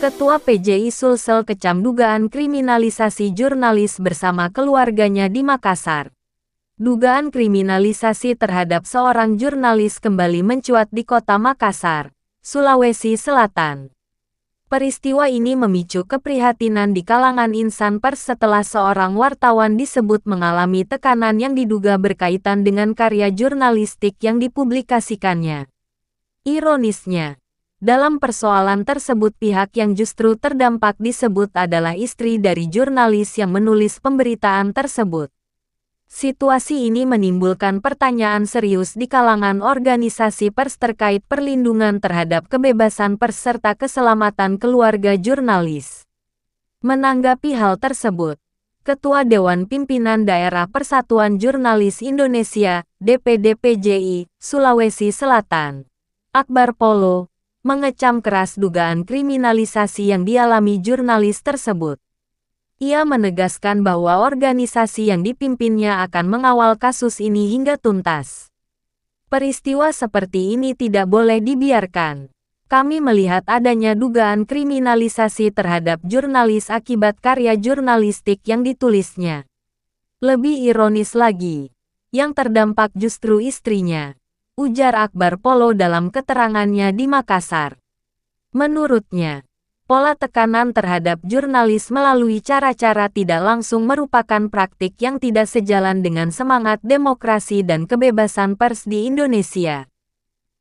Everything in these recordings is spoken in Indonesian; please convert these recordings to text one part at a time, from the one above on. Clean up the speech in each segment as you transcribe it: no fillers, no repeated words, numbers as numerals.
Ketua PJI Sulsel kecam dugaan kriminalisasi jurnalis bersama keluarganya di Makassar. Dugaan kriminalisasi terhadap seorang jurnalis kembali mencuat di kota Makassar, Sulawesi Selatan. Peristiwa ini memicu keprihatinan di kalangan insan pers setelah seorang wartawan disebut mengalami tekanan yang diduga berkaitan dengan karya jurnalistik yang dipublikasikannya. Ironisnya, dalam persoalan tersebut pihak yang justru terdampak disebut adalah istri dari jurnalis yang menulis pemberitaan tersebut. Situasi ini menimbulkan pertanyaan serius di kalangan organisasi pers terkait perlindungan terhadap kebebasan pers serta keselamatan keluarga jurnalis. Menanggapi hal tersebut, Ketua Dewan Pimpinan Daerah Persatuan Jurnalis Indonesia, DPD PJI, Sulawesi Selatan, Akbar Polo, mengecam keras dugaan kriminalisasi yang dialami jurnalis tersebut. Ia menegaskan bahwa organisasi yang dipimpinnya akan mengawal kasus ini hingga tuntas. Peristiwa seperti ini tidak boleh dibiarkan. Kami melihat adanya dugaan kriminalisasi terhadap jurnalis akibat karya jurnalistik yang ditulisnya. Lebih ironis lagi, yang terdampak justru istrinya, ujar Akbar Polo dalam keterangannya di Makassar. Menurutnya, pola tekanan terhadap jurnalis melalui cara-cara tidak langsung merupakan praktik yang tidak sejalan dengan semangat demokrasi dan kebebasan pers di Indonesia.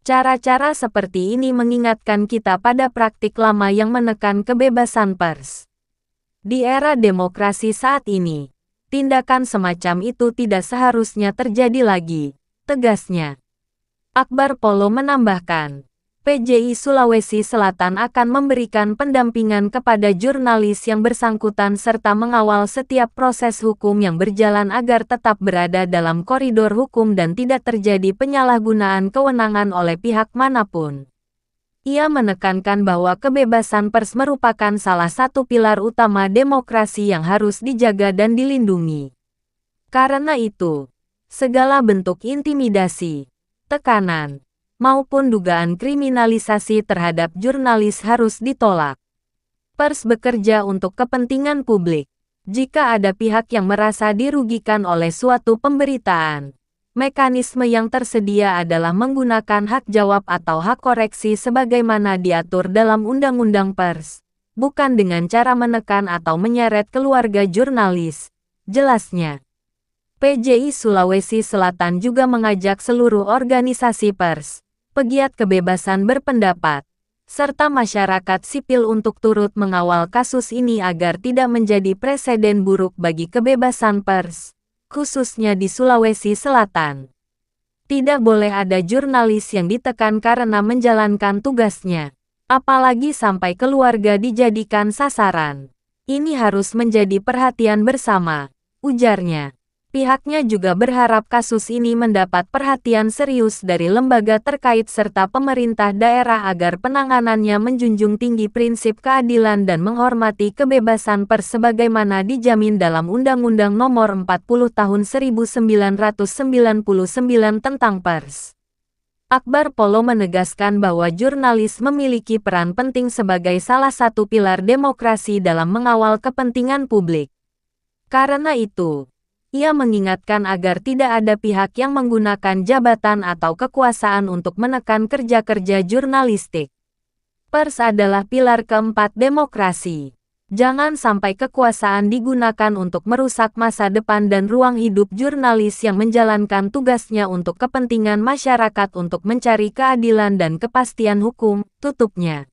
Cara-cara seperti ini mengingatkan kita pada praktik lama yang menekan kebebasan pers. Di era demokrasi saat ini, tindakan semacam itu tidak seharusnya terjadi lagi, tegasnya. Akbar Polo menambahkan, PJI Sulawesi Selatan akan memberikan pendampingan kepada jurnalis yang bersangkutan serta mengawal setiap proses hukum yang berjalan agar tetap berada dalam koridor hukum dan tidak terjadi penyalahgunaan kewenangan oleh pihak manapun. Ia menekankan bahwa kebebasan pers merupakan salah satu pilar utama demokrasi yang harus dijaga dan dilindungi. Karena itu, segala bentuk intimidasi, tekanan, maupun dugaan kriminalisasi terhadap jurnalis harus ditolak. Pers bekerja untuk kepentingan publik. Jika ada pihak yang merasa dirugikan oleh suatu pemberitaan, mekanisme yang tersedia adalah menggunakan hak jawab atau hak koreksi sebagaimana diatur dalam Undang-Undang Pers, bukan dengan cara menekan atau menyeret keluarga jurnalis, jelasnya. PJI Sulawesi Selatan juga mengajak seluruh organisasi pers, pegiat kebebasan berpendapat, serta masyarakat sipil untuk turut mengawal kasus ini agar tidak menjadi preseden buruk bagi kebebasan pers, khususnya di Sulawesi Selatan. Tidak boleh ada jurnalis yang ditekan karena menjalankan tugasnya, apalagi sampai keluarga dijadikan sasaran. Ini harus menjadi perhatian bersama, ujarnya. Pihaknya juga berharap kasus ini mendapat perhatian serius dari lembaga terkait serta pemerintah daerah agar penanganannya menjunjung tinggi prinsip keadilan dan menghormati kebebasan pers sebagaimana dijamin dalam Undang-Undang Nomor 40 Tahun 1999 tentang Pers. Akbar Polo menegaskan bahwa jurnalis memiliki peran penting sebagai salah satu pilar demokrasi dalam mengawal kepentingan publik. Karena itu, ia mengingatkan agar tidak ada pihak yang menggunakan jabatan atau kekuasaan untuk menekan kerja-kerja jurnalistik. Pers adalah pilar keempat demokrasi. Jangan sampai kekuasaan digunakan untuk merusak masa depan dan ruang hidup jurnalis yang menjalankan tugasnya untuk kepentingan masyarakat untuk mencari keadilan dan kepastian hukum, tutupnya.